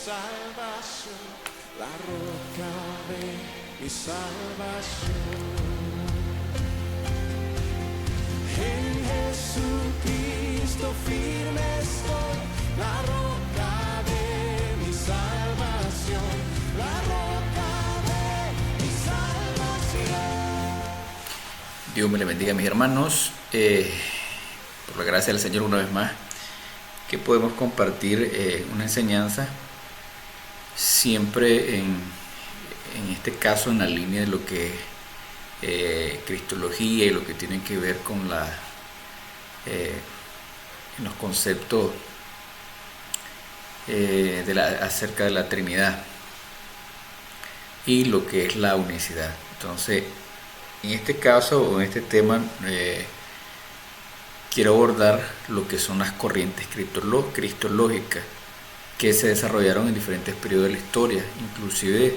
salvación, la roca de mi salvación. En Jesucristo firme estoy, la roca de mi salvación, la roca de mi salvación. Dios me le bendiga, mis hermanos. Por la gracia del Señor, una vez más, que podemos compartir una enseñanza siempre en este caso en la línea de lo que cristología y lo que tiene que ver con en los conceptos acerca de la Trinidad y lo que es la unicidad. Entonces, en este caso o en este tema quiero abordar lo que son las corrientes cristológicas que se desarrollaron en diferentes periodos de la historia. Inclusive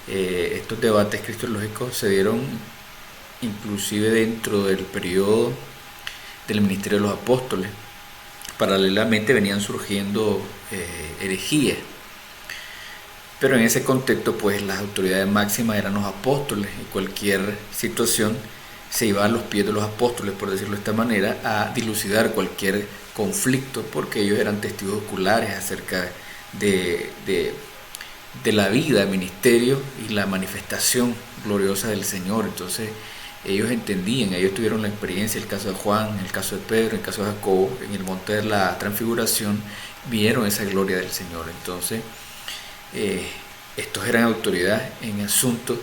estos debates cristológicos se dieron inclusive dentro del periodo del ministerio de los apóstoles. Paralelamente venían surgiendo herejías, pero en ese contexto pues las autoridades máximas eran los apóstoles y cualquier situación se iba a los pies de los apóstoles, por decirlo de esta manera, a dilucidar cualquier conflicto, porque ellos eran testigos oculares acerca de la vida, el ministerio y la manifestación gloriosa del Señor. Entonces ellos entendían, ellos tuvieron la experiencia, el caso de Juan, el caso de Pedro, el caso de Jacobo, en el monte de la transfiguración, vieron esa gloria del Señor. Entonces estos eran autoridad en asuntos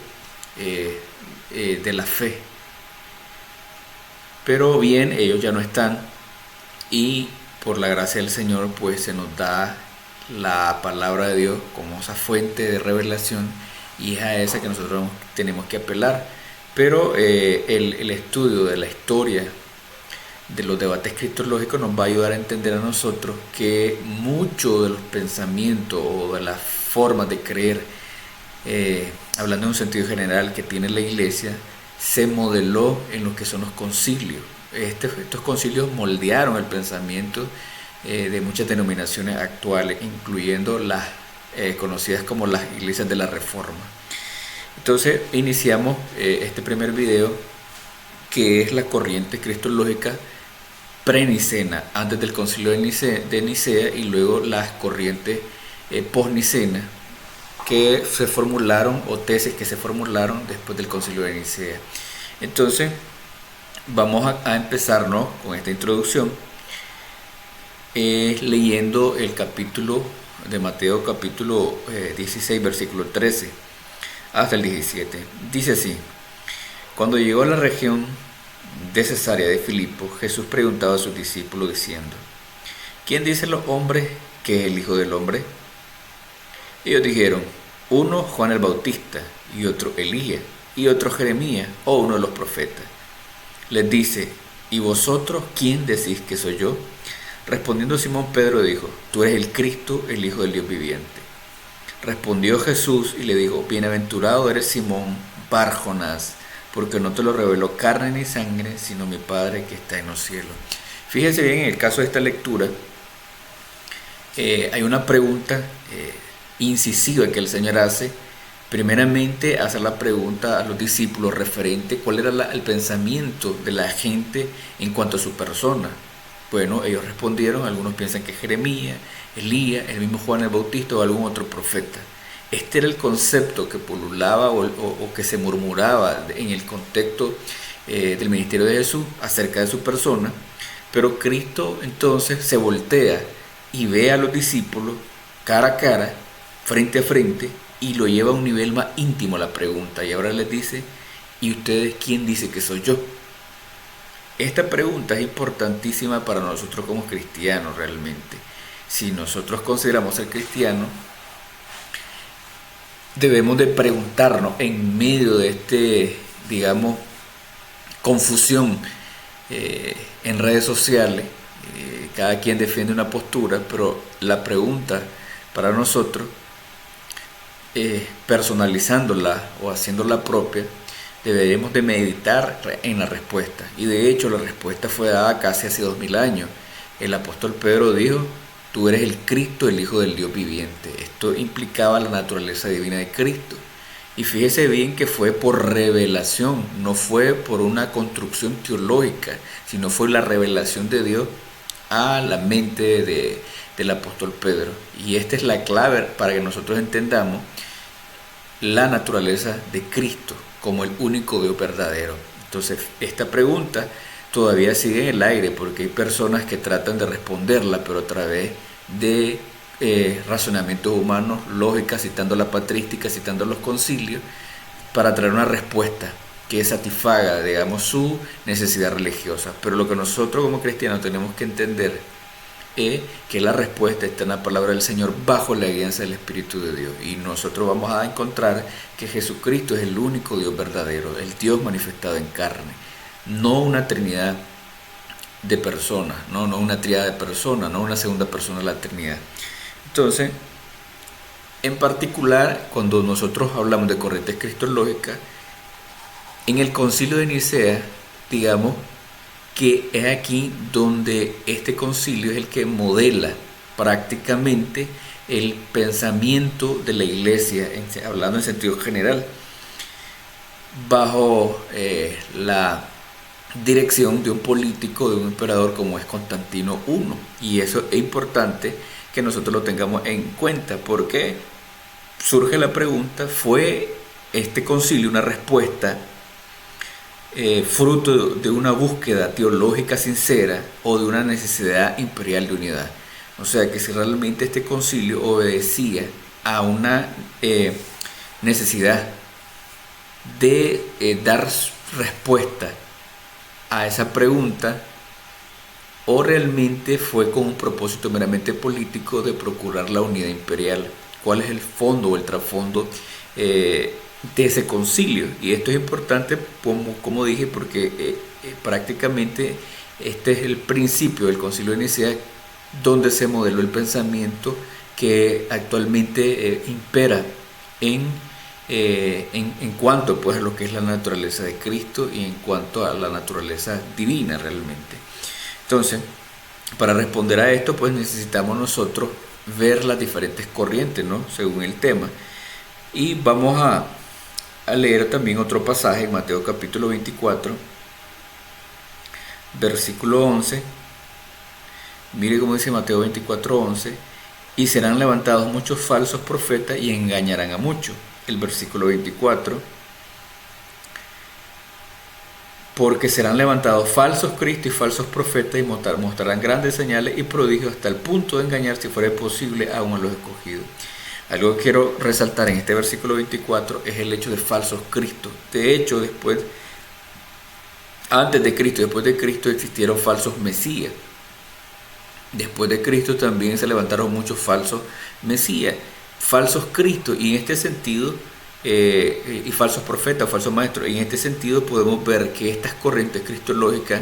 de la fe. Pero bien, ellos ya no están y por la gracia del Señor pues se nos da la palabra de Dios como esa fuente de revelación y es a esa que nosotros tenemos que apelar. Pero el estudio de la historia de los debates cristológicos nos va a ayudar a entender a nosotros que mucho de los pensamientos o de las formas de creer, hablando en un sentido general, que tiene la iglesia, se modeló en lo que son los concilios. Estos concilios moldearon el pensamiento de muchas denominaciones actuales, incluyendo las conocidas como las iglesias de la Reforma. Entonces iniciamos este primer video, que es la corriente cristológica prenicena, antes del concilio de Nicea, y luego las corrientes postnicenas que se formularon, o tesis que se formularon después del concilio de Nicea. Entonces vamos a empezar, ¿no?, con esta introducción leyendo el capítulo de Mateo, capítulo 16, versículo 13 hasta el 17. Dice así: cuando llegó a la región de Cesarea de Filipo, Jesús preguntaba a sus discípulos diciendo: ¿quién dicen los hombres que es el Hijo del Hombre? Ellos dijeron: uno Juan el Bautista, y otro Elías, y otro Jeremías, o uno de los profetas. Les dice: ¿y vosotros quién decís que soy yo? Respondiendo Simón Pedro dijo: tú eres el Cristo, el Hijo del Dios viviente. Respondió Jesús y le dijo: bienaventurado eres Simón Bar-Jonás, porque no te lo reveló carne ni sangre, sino mi Padre que está en los cielos. Fíjense bien, en el caso de esta lectura hay una pregunta incisiva que el Señor hace. Primeramente hace la pregunta a los discípulos referente cuál era el pensamiento de la gente en cuanto a su persona. Bueno, ellos respondieron, algunos piensan que Jeremías, Elías, el mismo Juan el Bautista o algún otro profeta. Este era el concepto que pululaba o que se murmuraba en el contexto del ministerio de Jesús acerca de su persona. Pero Cristo entonces se voltea y ve a los discípulos cara a cara, frente a frente, y lo lleva a un nivel más íntimo la pregunta. Y ahora les dice: ¿y ustedes quién dice que soy yo? Esta pregunta es importantísima para nosotros como cristianos realmente. Si nosotros consideramos ser cristianos, debemos de preguntarnos en medio de digamos, confusión en redes sociales. Cada quien defiende una postura, pero la pregunta para nosotros, personalizándola o haciéndola propia, deberemos de meditar en la respuesta. Y de hecho la respuesta fue dada casi hace 2000 años. El apóstol Pedro dijo: tú eres el Cristo, el Hijo del Dios viviente. Esto implicaba la naturaleza divina de Cristo. Y fíjese bien que fue por revelación, no fue por una construcción teológica, sino fue la revelación de Dios a la mente del apóstol Pedro. Y esta es la clave para que nosotros entendamos la naturaleza de Cristo como el único Dios verdadero. Entonces, esta pregunta todavía sigue en el aire porque hay personas que tratan de responderla, pero a través de razonamientos humanos, lógica, citando la patrística, citando los concilios, para traer una respuesta que satisfaga, digamos, su necesidad religiosa. Pero lo que nosotros como cristianos tenemos que entender es que la respuesta está en la palabra del Señor bajo la guianza del Espíritu de Dios. Y nosotros vamos a encontrar que Jesucristo es el único Dios verdadero, el Dios manifestado en carne, no una trinidad de personas, no una tríada de personas, no una segunda persona de la Trinidad. Entonces, en particular, cuando nosotros hablamos de corrientes cristológicas, en el Concilio de Nicea, digamos que es aquí donde este concilio es el que modela prácticamente el pensamiento de la Iglesia, hablando en sentido general, bajo la dirección de un político, de un emperador como es Constantino I. Y eso es importante que nosotros lo tengamos en cuenta, porque surge la pregunta: ¿fue este concilio una respuesta fruto de una búsqueda teológica sincera o de una necesidad imperial de unidad? O sea, que si realmente este concilio obedecía a una necesidad de dar respuesta a esa pregunta, o realmente fue con un propósito meramente político de procurar la unidad imperial. ¿Cuál es el fondo o el trasfondo de ese concilio? Y esto es importante, como dije, porque prácticamente este es el principio del Concilio de Nicea, donde se modeló el pensamiento que actualmente impera en cuanto pues a lo que es la naturaleza de Cristo y en cuanto a la naturaleza divina realmente. Entonces, para responder a esto, pues necesitamos nosotros ver las diferentes corrientes, ¿no?, según el tema. Y vamos a leer también otro pasaje en Mateo capítulo 24, versículo 11. Mire cómo dice Mateo 24, 11. Y serán levantados muchos falsos profetas y engañarán a muchos. El versículo 24. Porque serán levantados falsos cristos y falsos profetas y mostrarán grandes señales y prodigios hasta el punto de engañar, si fuera posible, aún a los escogidos. Algo que quiero resaltar en este versículo 24 es el hecho de falsos cristos. De hecho, antes de Cristo y después de Cristo existieron falsos mesías. Después de Cristo también se levantaron muchos falsos mesías, falsos cristos, y en este sentido y falsos profetas, falsos maestros. Y en este sentido podemos ver que estas corrientes cristológicas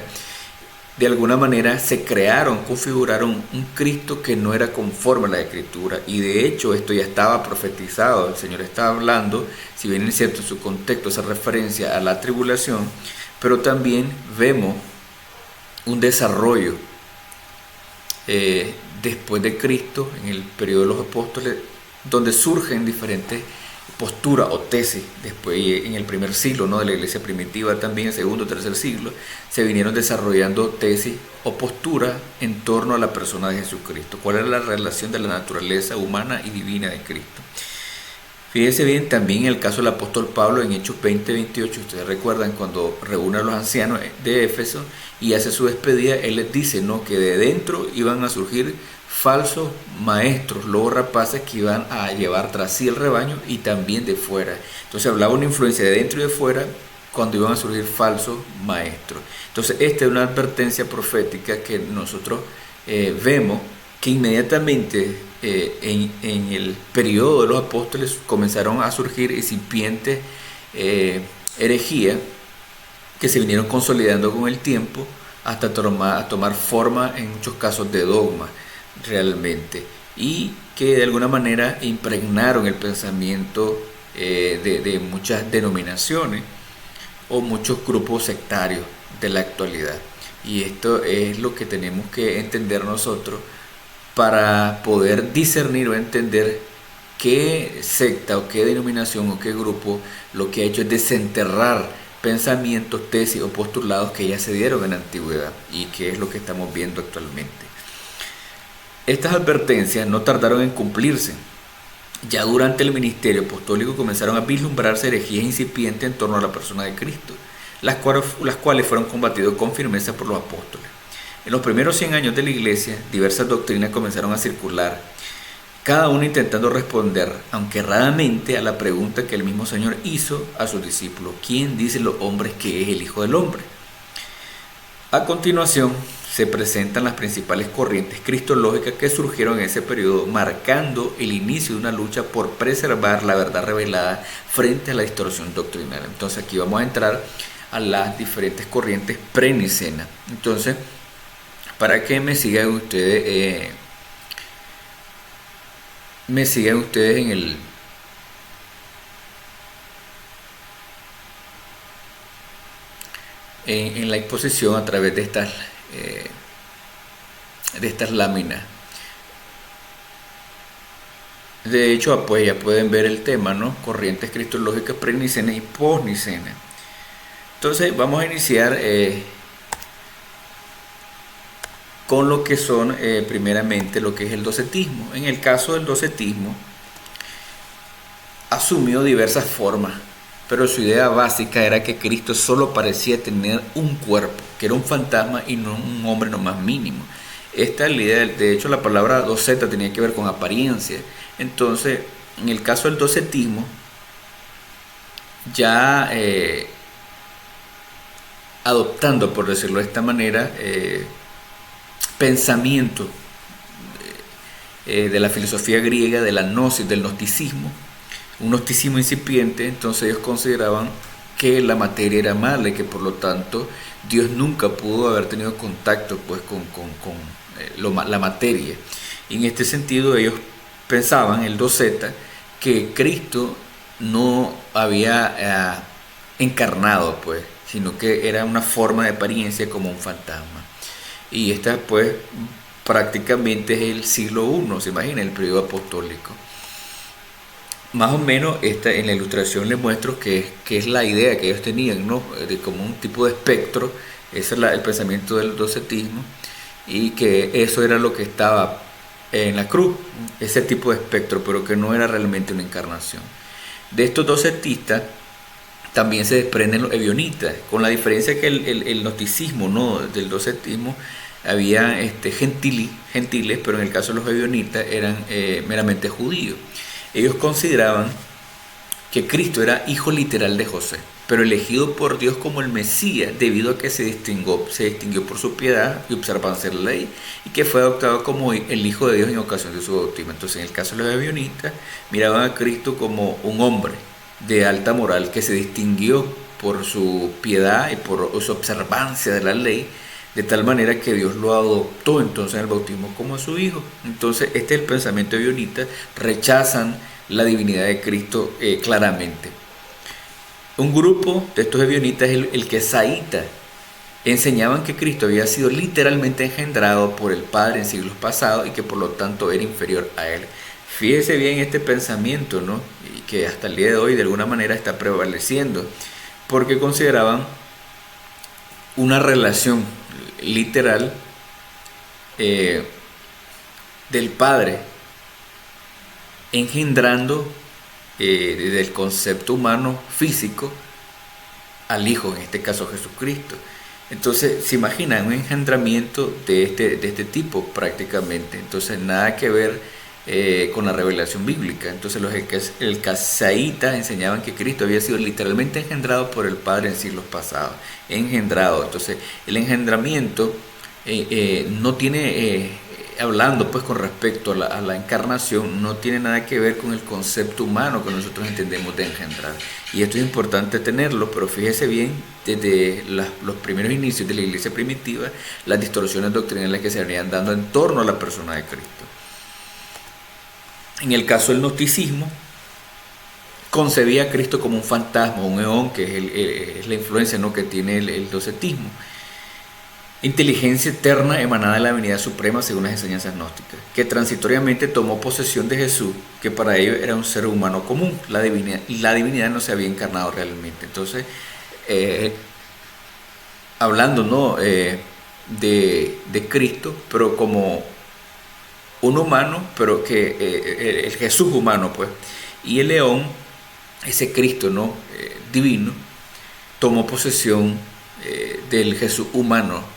de alguna manera se crearon, configuraron un Cristo que no era conforme a la Escritura, y de hecho esto ya estaba profetizado. El Señor estaba hablando, si bien es cierto en su contexto esa referencia a la tribulación, pero también vemos un desarrollo después de Cristo, en el periodo de los apóstoles, donde surgen diferentes posturas o tesis. Después, en el primer siglo, ¿no?, de la iglesia primitiva, también en el segundo o tercer siglo, se vinieron desarrollando tesis o posturas en torno a la persona de Jesucristo. ¿Cuál era la relación de la naturaleza humana y divina de Cristo? Fíjense bien, también en el caso del apóstol Pablo, en Hechos 20-28, ustedes recuerdan cuando reúne a los ancianos de Éfeso y hace su despedida, él les dice, ¿no?, que de dentro iban a surgir falsos maestros, lobos rapaces, que iban a llevar tras sí el rebaño, y también de fuera. Entonces hablaba una influencia de dentro y de fuera cuando iban a surgir falsos maestros. Entonces esta es una advertencia profética que nosotros vemos que inmediatamente en el periodo de los apóstoles comenzaron a surgir incipientes herejías que se vinieron consolidando con el tiempo hasta tomar forma en muchos casos de dogma realmente, y que de alguna manera impregnaron el pensamiento de muchas denominaciones o muchos grupos sectarios de la actualidad. Y esto es lo que tenemos que entender nosotros para poder discernir o entender qué secta o qué denominación o qué grupo lo que ha hecho es desenterrar pensamientos, tesis o postulados que ya se dieron en la antigüedad y que es lo que estamos viendo actualmente. Estas advertencias no tardaron en cumplirse. Ya durante el ministerio apostólico comenzaron a vislumbrarse herejías incipientes en torno a la persona de Cristo, las cuales fueron combatidas con firmeza por los apóstoles. En los primeros 100 años de la iglesia, diversas doctrinas comenzaron a circular, cada una intentando responder, aunque erradamente, a la pregunta que el mismo Señor hizo a sus discípulos: ¿quién dicen los hombres que es el Hijo del Hombre? A continuación, se presentan las principales corrientes cristológicas que surgieron en ese periodo, marcando el inicio de una lucha por preservar la verdad revelada frente a la distorsión doctrinal. Entonces aquí vamos a entrar a las diferentes corrientes pre-nicena. Entonces, para que me sigan ustedes en la exposición a través de estas láminas. De hecho, pues ya pueden ver el tema, ¿no? Corrientes cristológicas pre-nicena y post-nicena. Entonces vamos a iniciar con lo que son primeramente lo que es el docetismo. En el caso del docetismo, asumió diversas formas, pero su idea básica era que Cristo solo parecía tener un cuerpo, que era un fantasma y no un hombre no más mínimo. Esta es la idea. De hecho, la palabra doceta tenía que ver con apariencia. Entonces, en el caso del docetismo, ya adoptando, por decirlo de esta manera, pensamiento de la filosofía griega, de la gnosis, del gnosticismo, un gnosticismo incipiente. Entonces ellos consideraban que la materia era mala y que por lo tanto Dios nunca pudo haber tenido contacto pues con la materia. Y en este sentido ellos pensaban, el doceta, que Cristo no había encarnado pues, sino que era una forma de apariencia como un fantasma. Y esta pues prácticamente es el siglo I, se imagina, el periodo apostólico. Más o menos en la ilustración les muestro que es la idea que ellos tenían, ¿no? De como un tipo de espectro. Ese es el pensamiento del docetismo, y que eso era lo que estaba en la cruz, ese tipo de espectro, pero que no era realmente una encarnación. De estos docetistas también se desprenden los ebionitas, con la diferencia que el gnosticismo, ¿no?, del docetismo, había gentiles, pero en el caso de los ebionitas eran meramente judíos. Ellos consideraban que Cristo era hijo literal de José, pero elegido por Dios como el Mesías debido a que se distinguió por su piedad y observancia de la ley, y que fue adoptado como el Hijo de Dios en ocasión de su bautismo. Entonces, en el caso de los ebionitas, miraban a Cristo como un hombre de alta moral que se distinguió por su piedad y por su observancia de la ley, de tal manera que Dios lo adoptó entonces en el bautismo como su hijo. Entonces este es el pensamiento ebionita, rechazan la divinidad de Cristo claramente. Un grupo de estos ebionitas es el Quesaíta. Enseñaban que Cristo había sido literalmente engendrado por el Padre en siglos pasados y que por lo tanto era inferior a él. Fíjese bien este pensamiento, ¿no?, y que hasta el día de hoy de alguna manera está prevaleciendo, porque consideraban una relación literal del Padre engendrando desde el concepto humano físico al Hijo, en este caso Jesucristo. Entonces se imaginan un engendramiento de este tipo prácticamente. Entonces nada que ver con la revelación bíblica. Entonces los Quesaítas enseñaban que Cristo había sido literalmente engendrado por el Padre en siglos pasados. Engendrado. Entonces el engendramiento no tiene, hablando pues con respecto a la encarnación, no tiene nada que ver con el concepto humano que nosotros entendemos de engendrar. Y esto es importante tenerlo, pero fíjese bien, desde los primeros inicios de la iglesia primitiva, las distorsiones doctrinales que se venían dando en torno a la persona de Cristo. En el caso del gnosticismo, concebía a Cristo como un fantasma, un eón, que es la influencia, ¿no?, que tiene el docetismo. inteligencia eterna emanada de la divinidad suprema según las enseñanzas gnósticas, que transitoriamente tomó posesión de Jesús, que para ellos era un ser humano común. La divinidad no se había encarnado realmente. Entonces, hablando, ¿no? De Cristo, pero como un humano, pero que el Jesús humano, pues, y el león, ese Cristo, ¿no? Divino, tomó posesión del Jesús humano,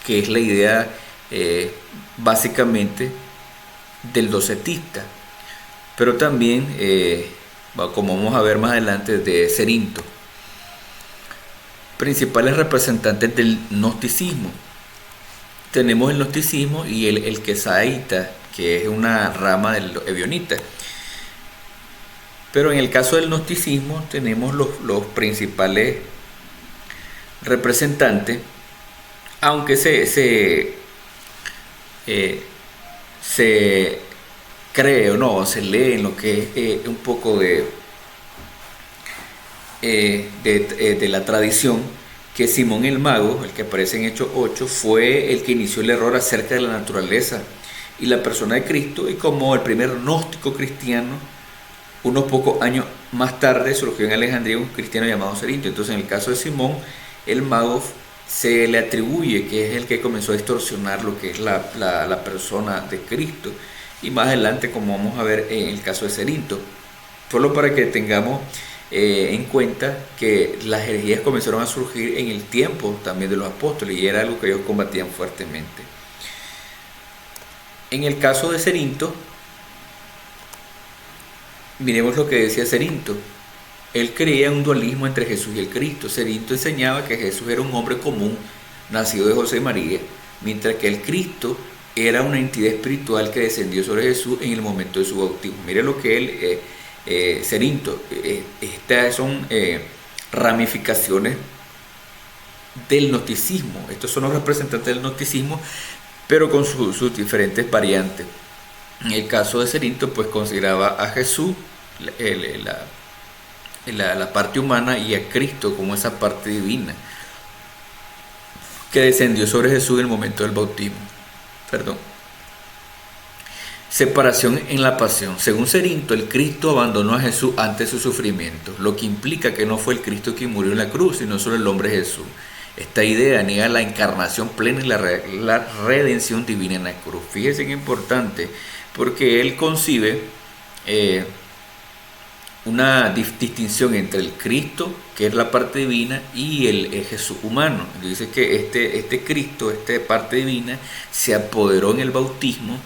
que es la idea básicamente del docetista, pero también, como vamos a ver más adelante, de Cerinto, principales representantes del gnosticismo. Tenemos el gnosticismo y el quesaíta, que es una rama del evionita. Pero en el caso del gnosticismo tenemos los principales representantes, aunque se cree o no, se lee en lo que es un poco de la tradición, que Simón el Mago, el que aparece en Hechos 8, fue el que inició el error acerca de la naturaleza y la persona de Cristo, y como el primer gnóstico cristiano, unos pocos años más tarde surgió en Alejandría un cristiano llamado Cerinto. Entonces, en el caso de Simón el Mago, se le atribuye que es el que comenzó a distorsionar lo que es la persona de Cristo, y más adelante, como vamos a ver en el caso de Cerinto. Solo para que tengamos en cuenta que las herejías comenzaron a surgir en el tiempo también de los apóstoles, y era algo que ellos combatían fuertemente. En el caso de Cerinto, miremos lo que decía Cerinto. Él creía en un dualismo entre Jesús y el Cristo. Cerinto enseñaba que Jesús era un hombre común, nacido de José y María, mientras que el Cristo era una entidad espiritual que descendió sobre Jesús en el momento de su bautismo. Mire lo que él, Cerinto, estas son ramificaciones del gnosticismo. Estos son los representantes del gnosticismo, pero con sus diferentes variantes. En el caso de Cerinto, pues consideraba a Jesús, la parte humana, y a Cristo como esa parte divina que descendió sobre Jesús en el momento del bautismo. Separación en la pasión. Según Cerinto, el Cristo abandonó a Jesús ante su sufrimiento, lo que implica que no fue el Cristo quien murió en la cruz, sino solo el hombre Jesús. Esta idea niega la encarnación plena y la redención divina en la cruz. Fíjense qué importante, porque él concibe una distinción entre el Cristo, que es la parte divina, y el Jesús humano. Dice que este Cristo, esta parte divina, se apoderó en el bautismo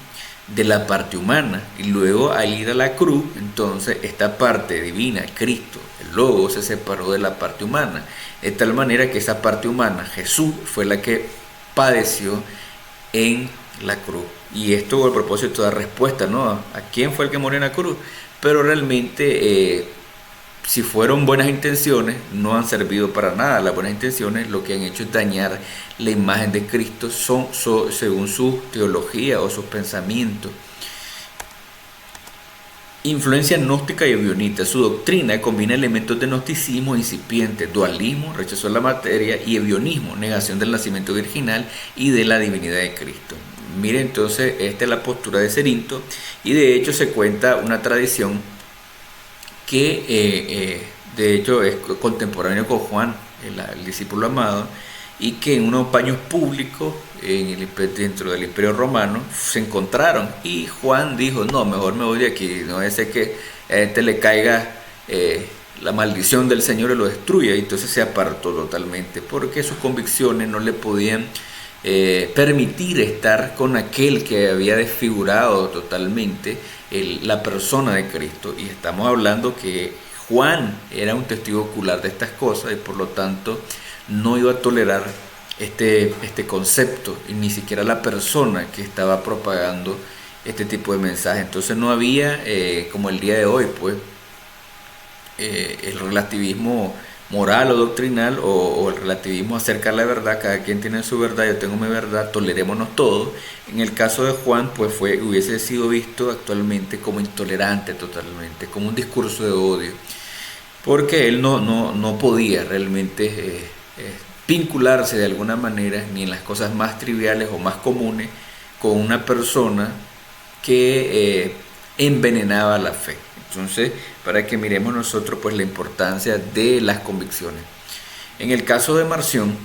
de la parte humana, y luego al ir a la cruz, entonces esta parte divina, Cristo, el Logos, se separó de la parte humana, de tal manera que esa parte humana, Jesús, fue la que padeció en la cruz. Y esto a propósito de respuesta, ¿no? ¿A quién fue el que murió en la cruz? Pero realmente, si fueron buenas intenciones, no han servido para nada. Las buenas intenciones lo que han hecho es dañar la imagen de Cristo según su teología o sus pensamientos. Influencia gnóstica y evionita. Su doctrina combina elementos de gnosticismo incipiente, dualismo, rechazo a la materia, y evionismo, negación del nacimiento virginal y de la divinidad de Cristo. Mire, entonces, esta es la postura de Cerinto, y de hecho se cuenta una tradición que de hecho es contemporáneo con Juan, el discípulo amado, y que en unos baños públicos dentro del Imperio Romano se encontraron, y Juan dijo: no, mejor me voy de aquí, no es que a este le caiga la maldición del Señor y lo destruya. Y entonces se apartó totalmente, porque sus convicciones no le podían permitir estar con aquel que había desfigurado totalmente la persona de Cristo. Y estamos hablando que Juan era un testigo ocular de estas cosas, y por lo tanto no iba a tolerar este concepto, y ni siquiera la persona que estaba propagando este tipo de mensaje. Entonces no había, como el día de hoy, pues, el relativismo moral o doctrinal, o el relativismo acerca de la verdad. Cada quien tiene su verdad, yo tengo mi verdad, tolerémonos todos. En el caso de Juan, pues hubiese sido visto actualmente como intolerante totalmente, como un discurso de odio, porque él no podía realmente vincularse de alguna manera, ni en las cosas más triviales o más comunes, con una persona que envenenaba la fe. Entonces, para que miremos nosotros pues la importancia de las convicciones. En el caso de Marción,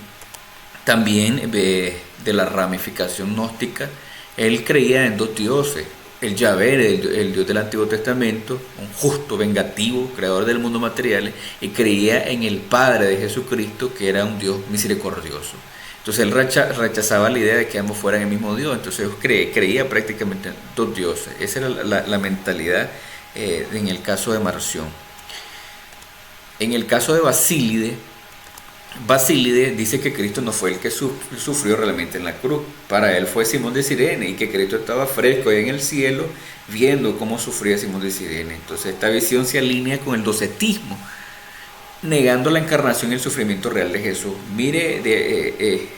también de la ramificación gnóstica, él creía en dos dioses: el Yahvé, el Dios del Antiguo Testamento, un justo, vengativo, creador del mundo material, y creía en el Padre de Jesucristo, que era un Dios misericordioso. Entonces él rechazaba la idea de que ambos fueran el mismo Dios. Entonces creía prácticamente en dos dioses. Esa era la mentalidad en el caso de Marción. En el caso de Basílide dice que Cristo no fue el que sufrió realmente en la cruz. Para él fue Simón de Cirene, y que Cristo estaba fresco ahí en el cielo viendo cómo sufría Simón de Cirene. Entonces esta visión se alinea con el docetismo, negando la encarnación y el sufrimiento real de Jesús. Mire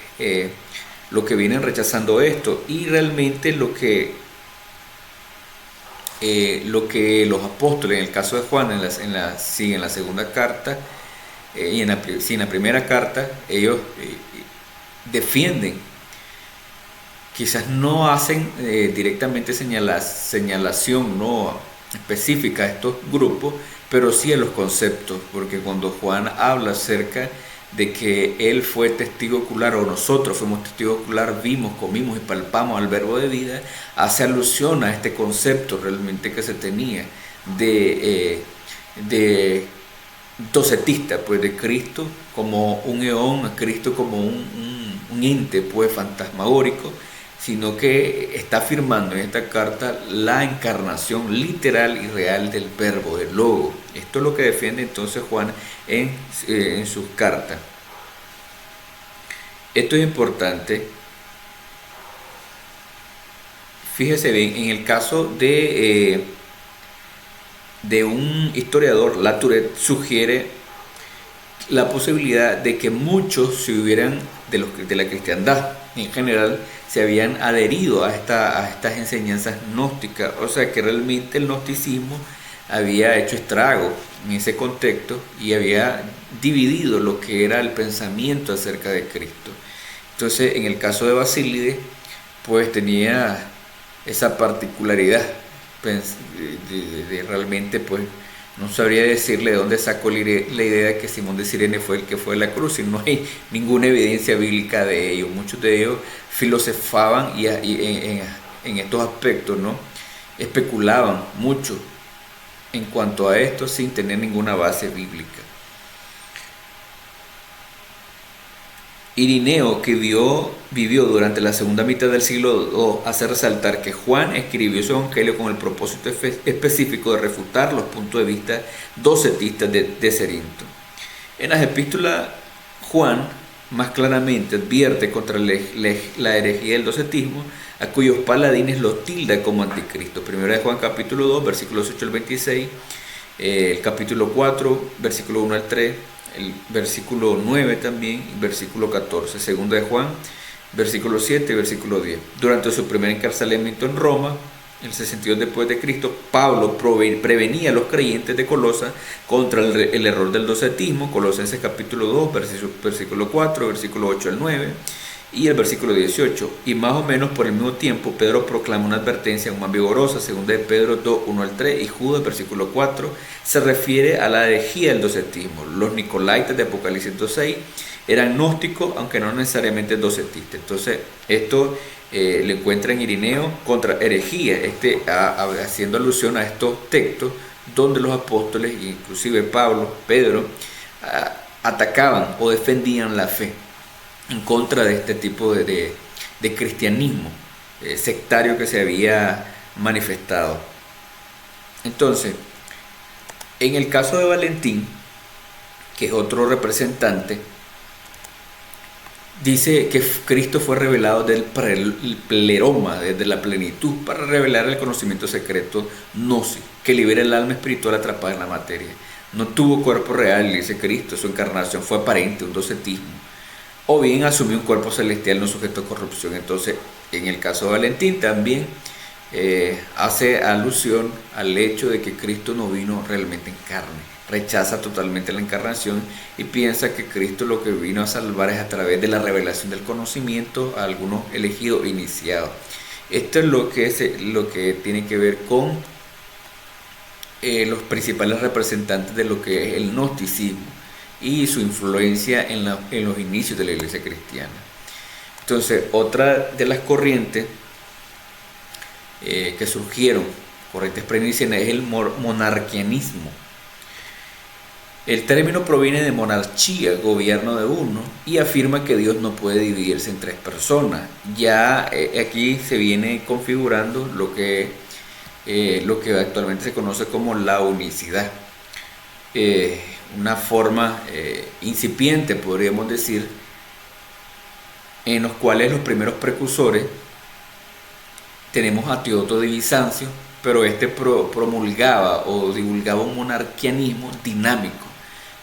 lo que vienen rechazando esto, y realmente lo que los apóstoles, en el caso de Juan, en la segunda carta, y en la primera carta, ellos defienden, quizás no hacen directamente señalación no específica a estos grupos, pero sí a los conceptos, porque cuando Juan habla acerca de que él fue testigo ocular, o nosotros fuimos testigo ocular, vimos, comimos y palpamos al verbo de vida, hace alusión a este concepto realmente que se tenía de docetista, pues, de Cristo como un eón, a Cristo como un ente pues fantasmagórico, sino que está afirmando en esta carta la encarnación literal y real del verbo, del logo. Esto es lo que defiende entonces Juan en sus cartas. Esto es importante. Fíjese bien, en el caso de un historiador, Latourette sugiere la posibilidad de que muchos de la cristiandad en general se habían adherido a estas enseñanzas gnósticas, o sea que realmente el gnosticismo había hecho estrago en ese contexto y había dividido lo que era el pensamiento acerca de Cristo. Entonces, en el caso de Basílide, pues tenía esa particularidad de realmente, pues no sabría decirle de dónde sacó la idea de que Simón de Cirene fue el que fue a la cruz, y no hay ninguna evidencia bíblica de ello. Muchos de ellos filosofaban y en estos aspectos, ¿no? Especulaban mucho en cuanto a esto sin tener ninguna base bíblica. Irineo, que vivió durante la segunda mitad del siglo II, hace resaltar que Juan escribió su evangelio con el propósito específico de refutar los puntos de vista docetistas de Cerinto. En las epístolas, Juan más claramente advierte contra la herejía del docetismo, a cuyos paladines los tilda como anticristo. Primera de Juan capítulo 2, versículos 8 al 26, el capítulo 4, versículo 1 al 3, el versículo 9 también, versículo 14, segunda de Juan, versículo 7 y versículo 10. Durante su primer encarcelamiento en Roma, el 62 después de Cristo, Pablo prevenía a los creyentes de Colosa contra el error del docetismo. Colosenses capítulo 2, versículo 4, versículo 8 al 9 y el versículo 18. Y más o menos por el mismo tiempo, Pedro proclama una advertencia aún más vigorosa, segunda de Pedro 2, 1 al 3, y Judas, versículo 4, se refiere a la herejía del docetismo. Los nicolaitas de Apocalipsis 2:6 eran gnósticos, aunque no necesariamente docetistas. Entonces, esto le encuentra en Irineo contra herejía, haciendo alusión a estos textos donde los apóstoles, inclusive Pedro, atacaban o defendían la fe en contra de este tipo de cristianismo sectario que se había manifestado. Entonces, en el caso de Valentín, que es otro representante, dice que Cristo fue revelado del pleroma, desde la plenitud, para revelar el conocimiento secreto gnosis, que libera el alma espiritual atrapada en la materia. No tuvo cuerpo real, dice Cristo, su encarnación fue aparente, un docetismo. O bien asumió un cuerpo celestial no sujeto a corrupción. Entonces, en el caso de Valentín también hace alusión al hecho de que Cristo no vino realmente en carne, rechaza totalmente la encarnación y piensa que Cristo lo que vino a salvar es a través de la revelación del conocimiento a algunos elegidos iniciados. Esto es lo que tiene que ver con los principales representantes de lo que es el gnosticismo y su influencia en los inicios de la iglesia cristiana. Entonces, otra de las corrientes que surgieron, corrientes preinicianas, es el monarquianismo. El término proviene de monarchía, gobierno de uno, y afirma que Dios no puede dividirse en tres personas. Ya aquí se viene configurando lo que actualmente se conoce como la unicidad. Una forma incipiente, podríamos decir, en los cuales los primeros precursores tenemos a Teodoto de Bizancio, pero este promulgaba o divulgaba un monarquianismo dinámico,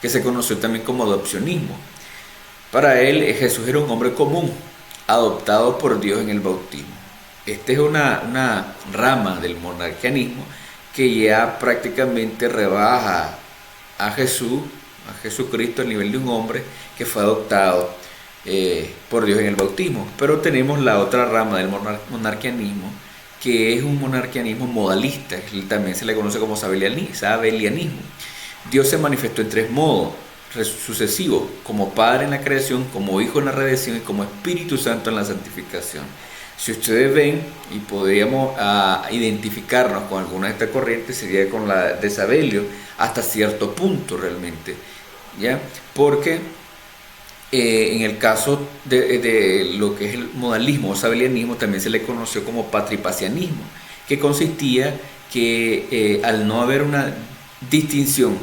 que se conoció también como adopcionismo. Para él, Jesús era un hombre común, adoptado por Dios en el bautismo. Esta es una rama del monarquianismo que ya prácticamente rebaja a Jesucristo al nivel de un hombre que fue adoptado por Dios en el bautismo. Pero tenemos la otra rama del monarquianismo, que es un monarquianismo modalista, también se le conoce como sabelianismo. Dios se manifestó en tres modos sucesivos: como Padre en la creación, como Hijo en la redención y como Espíritu Santo en la santificación. Si ustedes ven, y podríamos identificarnos con alguna de estas corrientes, sería con la de Sabelio hasta cierto punto realmente, ¿ya? Porque en el caso de lo que es el modalismo o sabelianismo, también se le conoció como patripacianismo, que consistía que al no haber una distinción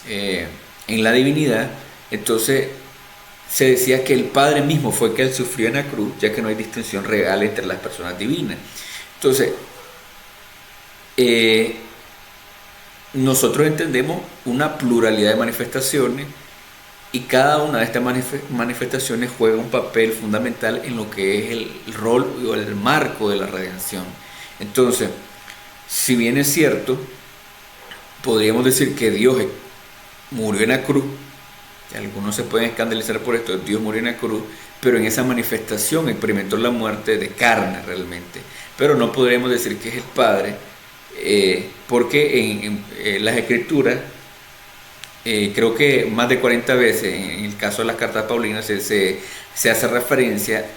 en la divinidad, entonces se decía que el Padre mismo fue que él sufrió en la cruz, ya que no hay distinción real entre las personas divinas. Entonces, nosotros entendemos una pluralidad de manifestaciones, y cada una de estas manifestaciones juega un papel fundamental en lo que es el rol o el marco de la redención. Entonces, si bien es cierto, podríamos decir que Dios murió en la cruz, y algunos se pueden escandalizar por esto, Dios murió en la cruz, pero en esa manifestación experimentó la muerte de carne realmente. Pero no podríamos decir que es el Padre, porque en las Escrituras, creo que más de 40 veces, en el caso de las cartas paulinas, se hace referencia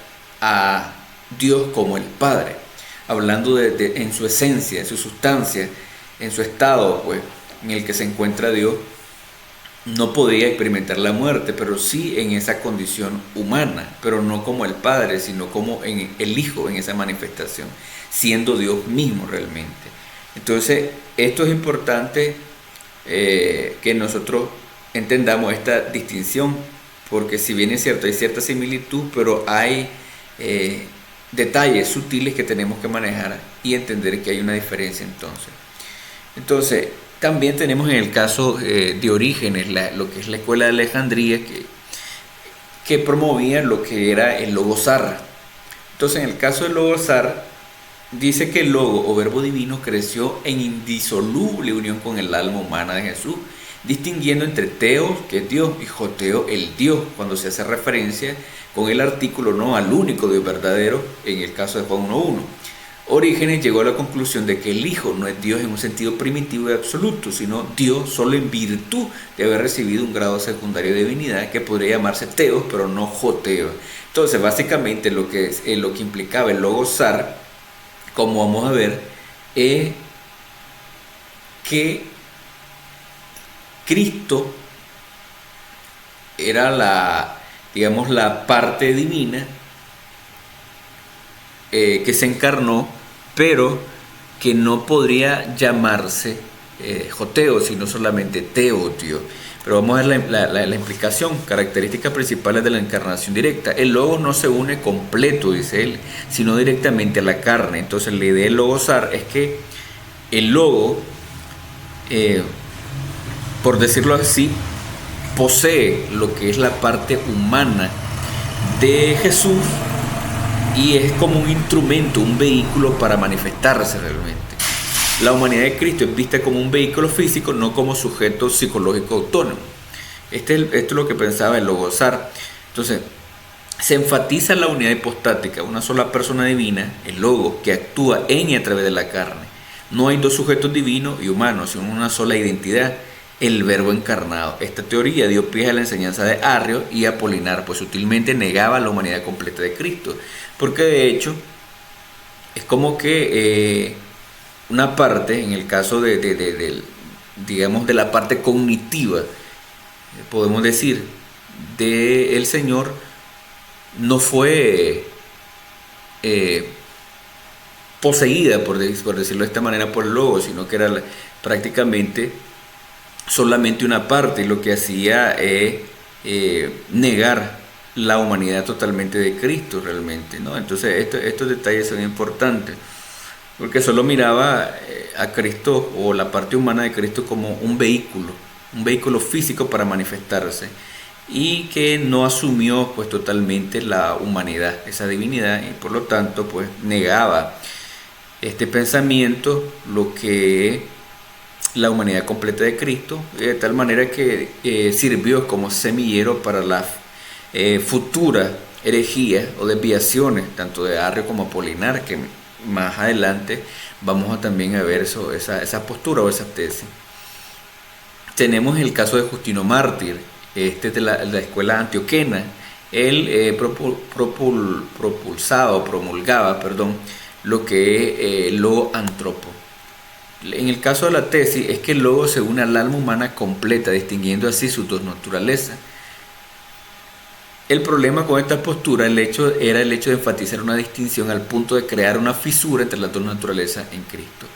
a Dios como el Padre, hablando en su esencia, en su sustancia, en su estado, pues, en el que se encuentra Dios. No podía experimentar la muerte, pero sí en esa condición humana, pero no como el Padre, sino como en el Hijo, en esa manifestación, siendo Dios mismo realmente. Entonces, esto es importante que nosotros entendamos esta distinción, porque si bien es cierto, hay cierta similitud, pero hay detalles sutiles que tenemos que manejar y entender que hay una diferencia entonces. También tenemos en el caso de Orígenes, lo que es la escuela de Alejandría, que promovía lo que era el logosar. Entonces, en el caso del logosar, dice que el logo o verbo divino creció en indisoluble unión con el alma humana de Jesús, distinguiendo entre Teos, que es Dios, y Joteo, el Dios, cuando se hace referencia con el artículo no al único Dios verdadero, en el caso de Juan 1.1. Orígenes llegó a la conclusión de que el Hijo no es Dios en un sentido primitivo y absoluto, sino Dios solo en virtud de haber recibido un grado secundario de divinidad que podría llamarse Teos, pero no Joteo. Entonces, básicamente lo que implicaba el logosar, como vamos a ver, es que Cristo era la parte divina que se encarnó, pero que no podría llamarse Joteo, sino solamente Teotio. Pero vamos a ver la implicación, características principales de la encarnación directa. El Logos no se une completo, dice él, sino directamente a la carne. Entonces la idea del logosar es que el Logo, por decirlo así, posee lo que es la parte humana de Jesús, y es como un instrumento, un vehículo para manifestarse realmente. la humanidad de Cristo es vista como un vehículo físico, no como sujeto psicológico autónomo. Esto es lo que pensaba el Logosar. Entonces, se enfatiza la unidad hipostática, una sola persona divina, el Logos, que actúa en y a través de la carne. No hay dos sujetos divinos y humanos, sino una sola identidad, el Verbo encarnado. Esta teoría dio pie a la enseñanza de Arrio y Apolinar, pues sutilmente negaba la humanidad completa de Cristo, porque de hecho es como que una parte, en el caso digamos, de la parte cognitiva, podemos decir, del Señor, no fue poseída, por decirlo de esta manera, por el Logos, sino que era prácticamente solamente una parte, y lo que hacía es negar la humanidad totalmente de Cristo realmente, ¿no? Entonces estos detalles son importantes, porque solo miraba a Cristo o la parte humana de Cristo como un vehículo físico para manifestarse, y que no asumió pues totalmente la humanidad, esa divinidad, y por lo tanto pues negaba este pensamiento, lo que es la humanidad completa de Cristo, de tal manera que sirvió como semillero para la futura herejía o desviaciones tanto de Arrio como Apolinar, que más adelante vamos a también a ver esa postura o esa tesis. Tenemos el caso de Justino Mártir, de la escuela antioquena. Él promulgaba lo que es lo antropo. En el caso de la tesis es que el Logos se une al alma humana completa, distinguiendo así sus dos naturalezas. El problema con esta postura era el hecho de enfatizar una distinción al punto de crear una fisura entre las dos naturalezas en Cristo.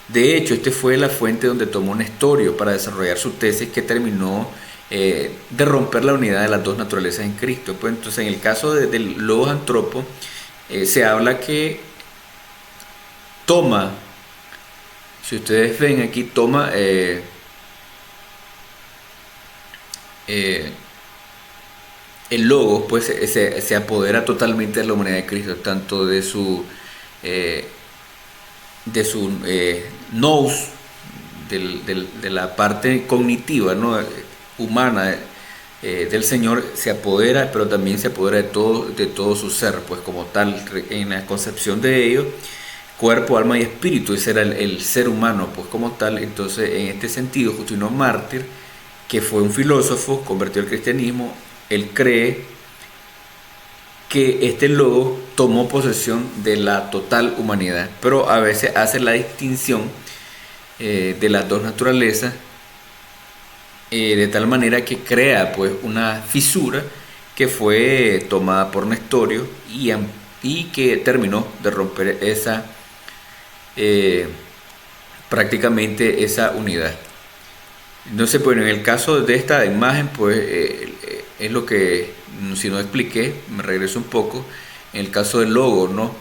De hecho, esta fue la fuente donde tomó Nestorio para desarrollar su tesis, que terminó de romper la unidad de las dos naturalezas en Cristo. Pues entonces, en el caso del Logos antropo, se habla que toma, si ustedes ven aquí, toma el Logos, pues se apodera totalmente de la humanidad de Cristo, tanto de su nous, de la parte cognitiva, ¿no?, humana del Señor, se apodera, pero también se apodera de todo su ser, pues como tal, en la concepción de ellos, cuerpo, alma y espíritu. Ese era el ser humano, pues como tal. Entonces, en este sentido, Justino Mártir, que fue un filósofo, convertido al cristianismo, él cree que este Logos tomó posesión de la total humanidad, pero a veces hace la distinción de las dos naturalezas, de tal manera que crea pues una fisura que fue tomada por Nestorio y que terminó de romper prácticamente esa unidad. Entonces, bueno, en el caso de esta imagen, pues es lo que, si no expliqué, me regreso un poco. En el caso del Logos, ¿no?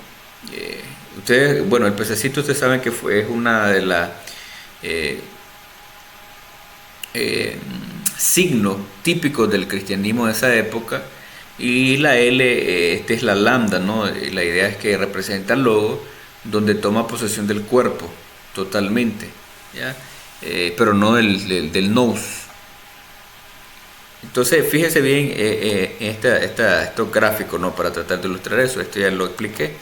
Ustedes, bueno, el pececito, ustedes saben que es una de las signos típicos del cristianismo de esa época, y la L, es la lambda, ¿no? La idea es que representa el Logos, donde toma posesión del cuerpo totalmente, ¿ya? Pero no del nous. Entonces, fíjense bien estos gráficos, ¿no?, para tratar de ilustrar eso. Esto ya lo expliqué.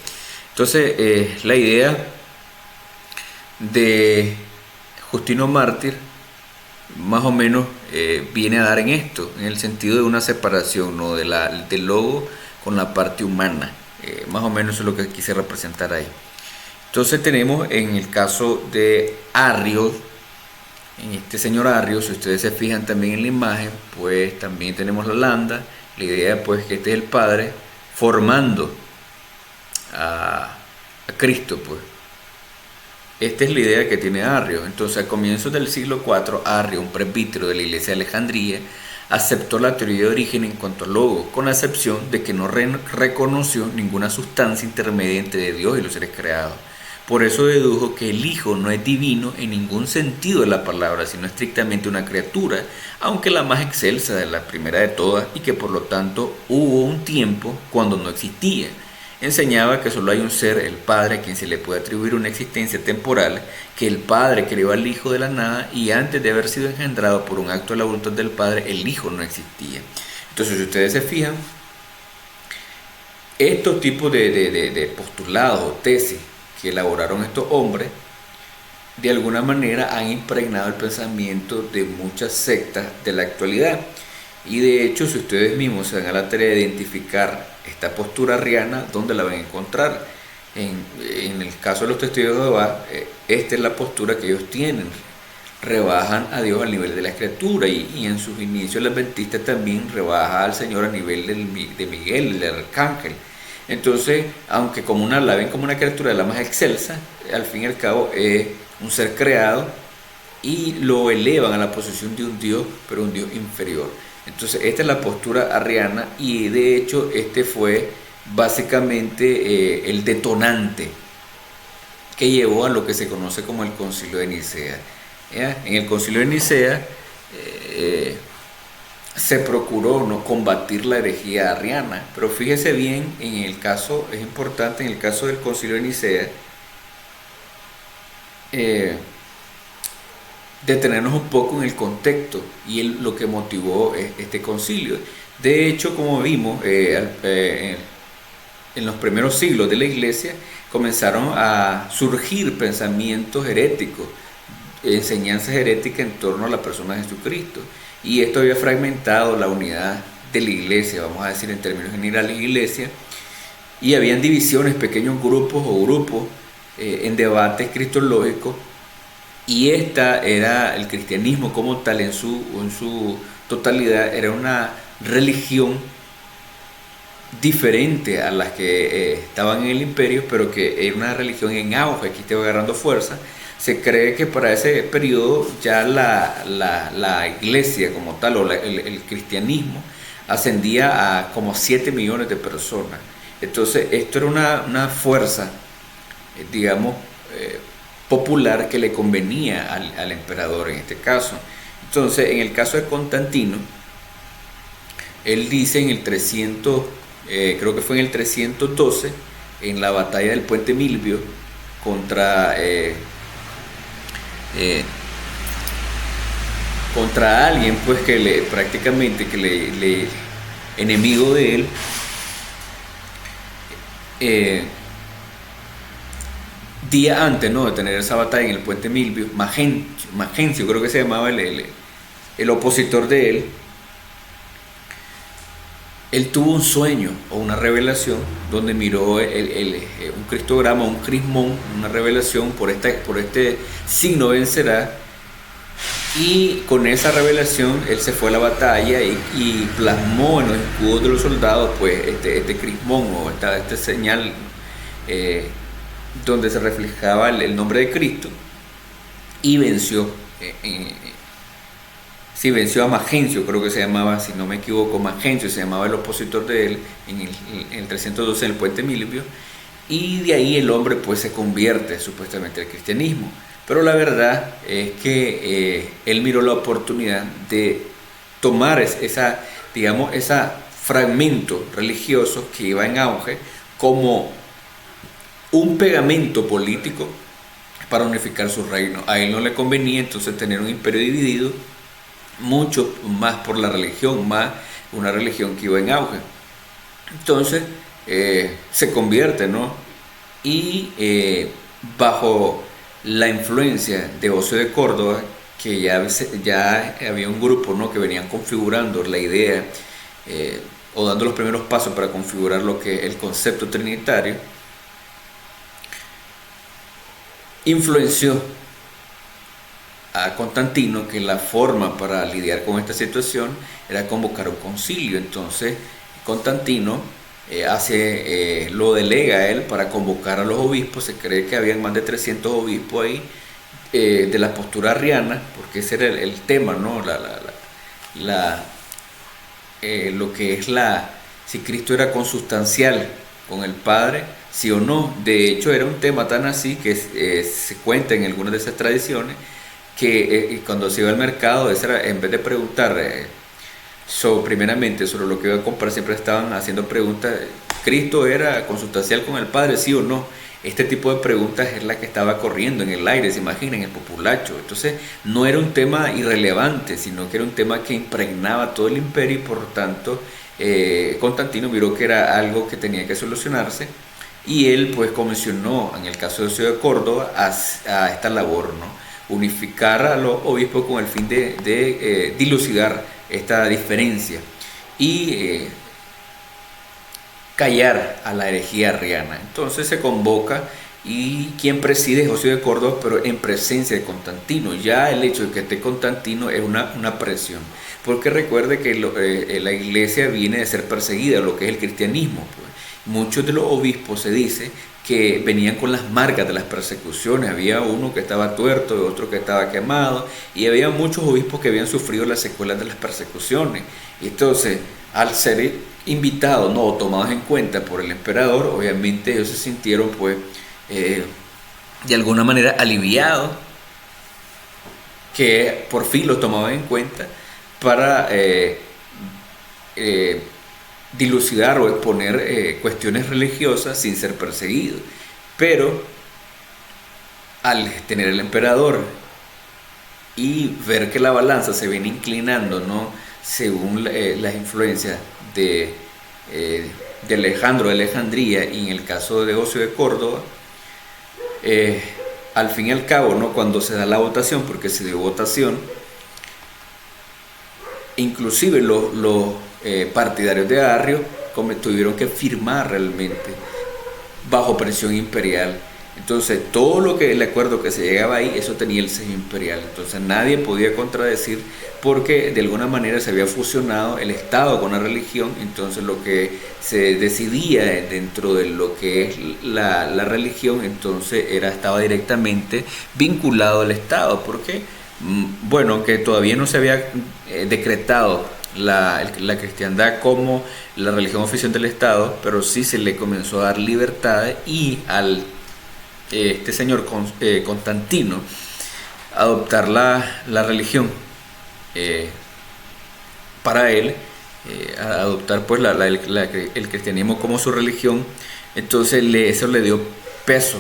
Entonces, la idea de Justino Mártir más o menos viene a dar en esto, en el sentido de una separación, ¿no?, del Logos con la parte humana. Más o menos eso es lo que quise representar ahí. Entonces tenemos en el caso de Arrio, en este señor Arrio, si ustedes se fijan también en la imagen, pues también tenemos la lambda. La idea pues que este es el Padre formando a Cristo, pues. Esta es la idea que tiene Arrio. Entonces, a comienzos del siglo IV, Arrio, un presbítero de la iglesia de Alejandría, aceptó la teoría de origen en cuanto al Logos, con la excepción de que no reconoció ninguna sustancia intermedia entre Dios y los seres creados. Por eso dedujo que el Hijo no es divino en ningún sentido de la palabra, sino estrictamente una criatura, aunque la más excelsa de la primera de todas, y que por lo tanto hubo un tiempo cuando no existía. enseñaba que solo hay un ser, el Padre, a quien se le puede atribuir una existencia temporal, que el Padre creó al Hijo de la nada y antes de haber sido engendrado por un acto de la voluntad del Padre, el Hijo no existía. Entonces, si ustedes se fijan, estos tipos de postulados o tesis que elaboraron estos hombres, de alguna manera han impregnado el pensamiento de muchas sectas de la actualidad. Y de hecho, si ustedes mismos se dan a la tarea de identificar esta postura arriana, ¿dónde la van a encontrar? En el caso de los testigos de Jehová, esta es la postura que ellos tienen. Rebajan a Dios al nivel de la escritura y en sus inicios el adventista también rebaja al Señor a nivel de Miguel, del arcángel. Entonces, aunque la ven como una criatura de la más excelsa, al fin y al cabo es un ser creado y lo elevan a la posición de un Dios, pero un Dios inferior. Entonces, esta es la postura arriana y de hecho este fue básicamente el detonante que llevó a lo que se conoce como el Concilio de Nicea. En el Concilio de Nicea se procuró no combatir la herejía arriana, pero fíjese bien, en el caso, es importante, en el caso del Concilio de Nicea, detenernos un poco en el contexto y lo que motivó este concilio. De hecho, como vimos, en los primeros siglos de la Iglesia comenzaron a surgir pensamientos heréticos, enseñanzas heréticas en torno a la persona de Jesucristo, y esto había fragmentado la unidad de la Iglesia, vamos a decir en términos generales, la Iglesia, y habían divisiones, pequeños grupos o grupos en debates cristológicos, y esta era el cristianismo como tal en su totalidad, era una religión diferente a las que estaban en el imperio, pero que era una religión en auge, aquí estaba agarrando fuerza. Se cree que para ese periodo ya la iglesia como tal, o el cristianismo, ascendía a como 7 millones de personas. Entonces, esto era una fuerza, digamos, popular que le convenía al emperador en este caso. Entonces, en el caso de Constantino, él dice en el 300, creo que fue en el 312, en la batalla del puente Milvio, contra alguien pues que prácticamente enemigo de él, día antes, ¿no?, de tener esa batalla en el puente Milvio, Magencio creo que se llamaba el opositor de él tuvo un sueño o una revelación donde miró un cristograma, un crismón, una revelación: por este signo vencerá. Y con esa revelación él se fue a la batalla y plasmó en los escudos de los soldados pues este crismón o esta señal donde se reflejaba el nombre de Cristo, y venció. Sí, venció a Magencio, creo que se llamaba, si no me equivoco, Magencio se llamaba el opositor de él, en el 312 en el puente Milvio, y de ahí el hombre pues se convierte supuestamente al cristianismo. Pero la verdad es que él miró la oportunidad de tomar ese fragmento religioso que iba en auge como un pegamento político para unificar su reino. A él no le convenía entonces tener un imperio dividido, mucho más por la religión, más una religión que iba en auge. Entonces se convierte, ¿no? Y bajo la influencia de Ocio de Córdoba, que ya había un grupo, ¿no?, que venían configurando la idea o dando los primeros pasos para configurar lo que es el concepto trinitario, influenció a Constantino que la forma para lidiar con esta situación era convocar un concilio. Entonces Constantino lo delega a él para convocar a los obispos. Se cree que habían más de 300 obispos ahí, de la postura arriana, porque ese era el tema, ¿no? Lo que es si Cristo era consustancial con el Padre, sí o no. De hecho, era un tema tan así que se cuenta en algunas de esas tradiciones que cuando se iba al mercado, en vez de preguntar primeramente sobre lo que iba a comprar, siempre estaban haciendo preguntas: ¿Cristo era consustancial con el Padre, sí o no? Este tipo de preguntas es la que estaba corriendo en el aire, se imaginan, el populacho. Entonces no era un tema irrelevante, sino que era un tema que impregnaba todo el imperio y por tanto Constantino miró que era algo que tenía que solucionarse y él pues comisionó, en el caso de Ciudad de Córdoba, a esta labor, ¿no? Unificar a los obispos con el fin de dilucidar esta diferencia y callar a la herejía arriana. Entonces se convoca y quien preside es José de Córdoba, pero en presencia de Constantino. Ya el hecho de que esté Constantino es una presión, porque recuerde que la iglesia viene de ser perseguida, lo que es el cristianismo. Pues. Muchos de los obispos se dice que venían con las marcas de las persecuciones. Había uno que estaba tuerto, otro que estaba quemado, y había muchos obispos que habían sufrido las secuelas de las persecuciones. Y entonces, al ser invitados, no, o tomados en cuenta por el emperador, obviamente ellos se sintieron pues de alguna manera aliviados que por fin los tomaban en cuenta para dilucidar o exponer cuestiones religiosas sin ser perseguidos. Pero al tener el emperador y ver que la balanza se viene inclinando, ¿no?, según las influencias de Alejandro de Alejandría y en el caso de Osio de Córdoba, al fin y al cabo, ¿no?, cuando se da la votación, porque se dio votación, inclusive los partidarios de Arrio tuvieron que firmar realmente bajo presión imperial. Entonces todo lo que el acuerdo que se llegaba ahí, eso tenía el sello imperial. Entonces nadie podía contradecir, porque de alguna manera se había fusionado el Estado con la religión. Entonces lo que se decidía dentro de lo que es la religión, entonces estaba directamente vinculado al Estado, porque bueno, que todavía no se había decretado la cristiandad como la religión oficial del Estado, pero sí se le comenzó a dar libertad, y al este señor Constantino adoptar la religión para él, adoptar pues el cristianismo como su religión, entonces eso le dio peso,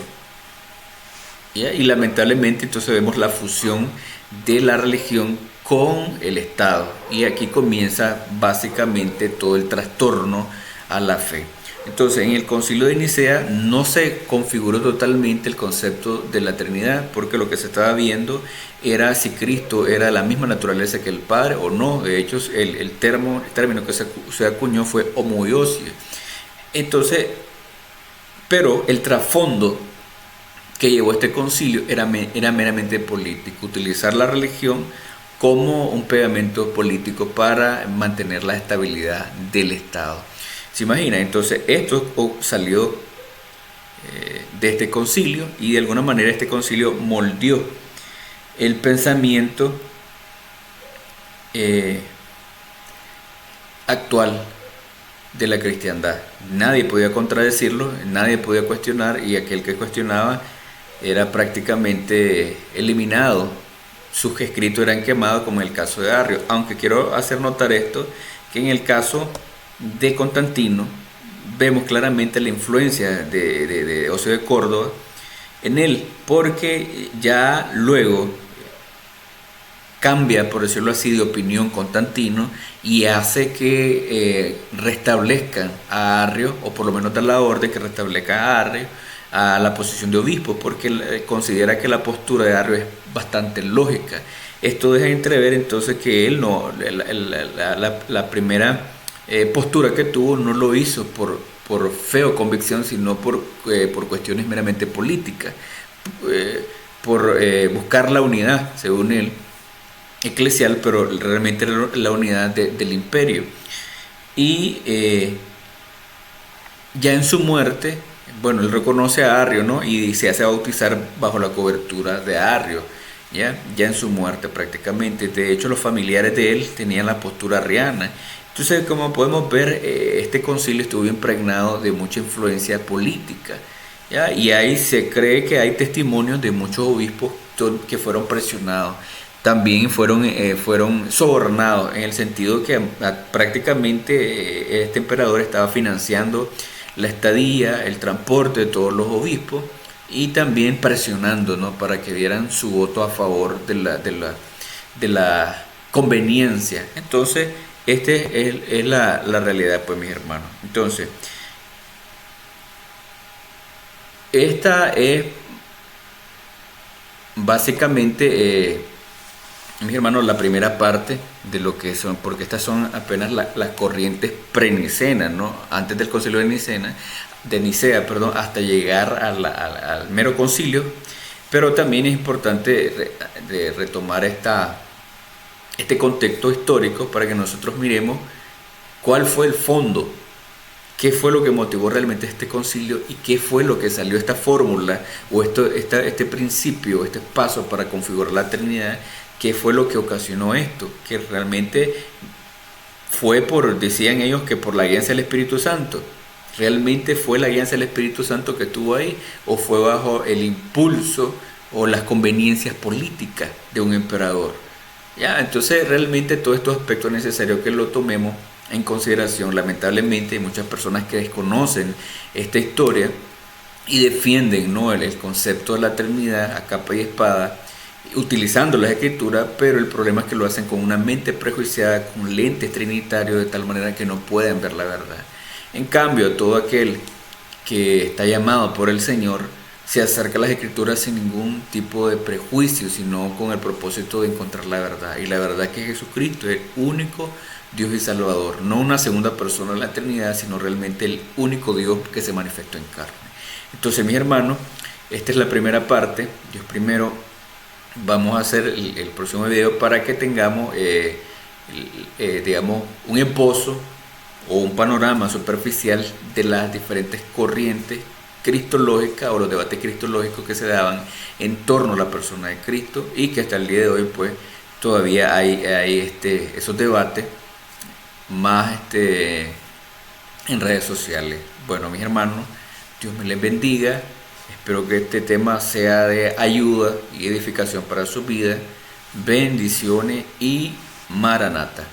¿ya? Y lamentablemente entonces vemos la fusión de la religión con el Estado, y aquí comienza básicamente todo el trastorno a la fe. Entonces, en el Concilio de Nicea no se configuró totalmente el concepto de la Trinidad, porque lo que se estaba viendo era si Cristo era de la misma naturaleza que el Padre o no. De hecho, el término que se acuñó fue homoiousia. Entonces, pero el trasfondo que llevó a este concilio era meramente político, utilizar la religión como un pegamento político para mantener la estabilidad del Estado. ¿Se imagina? Entonces esto salió de este concilio, y de alguna manera este concilio moldeó el pensamiento actual de la cristiandad. Nadie podía contradecirlo, nadie podía cuestionar, y aquel que cuestionaba era prácticamente eliminado. Sus escritos eran quemados, como en el caso de Arrio. Aunque quiero hacer notar esto, que en el caso de Constantino vemos claramente la influencia de Osio de Córdoba en él, porque ya luego cambia, por decirlo así, de opinión Constantino, y hace que restablezcan a Arrio, o por lo menos da la orden que restablezca a Arrio a la posición de obispo, porque considera que la postura de Arrio es bastante lógica. Esto deja entrever entonces que él no, la primera postura que tuvo no lo hizo por fe o convicción, sino por cuestiones meramente políticas, por buscar la unidad, según él, eclesial, pero realmente la unidad del imperio. Y ya en su muerte, bueno, él reconoce a Arrio, ¿no?, y se hace bautizar bajo la cobertura de Arrio, ya en su muerte prácticamente. De hecho, los familiares de él tenían la postura arriana. Entonces, como podemos ver, este concilio estuvo impregnado de mucha influencia política, ¿ya? Y ahí se cree que hay testimonios de muchos obispos que fueron presionados. También fueron sobornados, en el sentido que prácticamente este emperador estaba financiando la estadía, el transporte de todos los obispos y también presionando, ¿no?, para que dieran su voto a favor de la conveniencia. Entonces, es la realidad, pues, mis hermanos. Entonces, esta es básicamente, mis hermanos, la primera parte de lo que son, porque estas son apenas las corrientes pre-nicenas, ¿no?, antes del concilio de Nicea, perdón, hasta llegar al mero concilio. Pero también es importante retomar este contexto histórico para que nosotros miremos cuál fue el fondo, qué fue lo que motivó realmente este concilio y qué fue lo que salió esta fórmula o este principio, este paso para configurar la Trinidad, qué fue lo que ocasionó esto, que realmente fue decían ellos, que por la guianza del Espíritu Santo. ¿Realmente fue la guianza del Espíritu Santo que estuvo ahí o fue bajo el impulso o las conveniencias políticas de un emperador? Ya, entonces realmente todos estos aspectos es necesario que lo tomemos en consideración. Lamentablemente hay muchas personas que desconocen esta historia y defienden, ¿no?, el concepto de la Trinidad a capa y espada, utilizando las escrituras, pero el problema es que lo hacen con una mente prejuiciada, con lentes trinitarios, de tal manera que no pueden ver la verdad. En cambio, todo aquel que está llamado por el Señor se acerca a las escrituras sin ningún tipo de prejuicio, sino con el propósito de encontrar la verdad. Y la verdad es que Jesucristo es el único Dios y Salvador, no una segunda persona de la Trinidad, sino realmente el único Dios que se manifestó en carne. Entonces, mis hermanos, esta es la primera parte. Dios primero, vamos a hacer el próximo video para que tengamos, digamos, un esbozo o un panorama superficial de las diferentes corrientes cristológicas o los debates cristológicos que se daban en torno a la persona de Cristo, y que hasta el día de hoy pues todavía hay esos debates más en redes sociales. Bueno, mis hermanos, Dios me les bendiga. Espero que este tema sea de ayuda y edificación para su vida. Bendiciones y Maranata.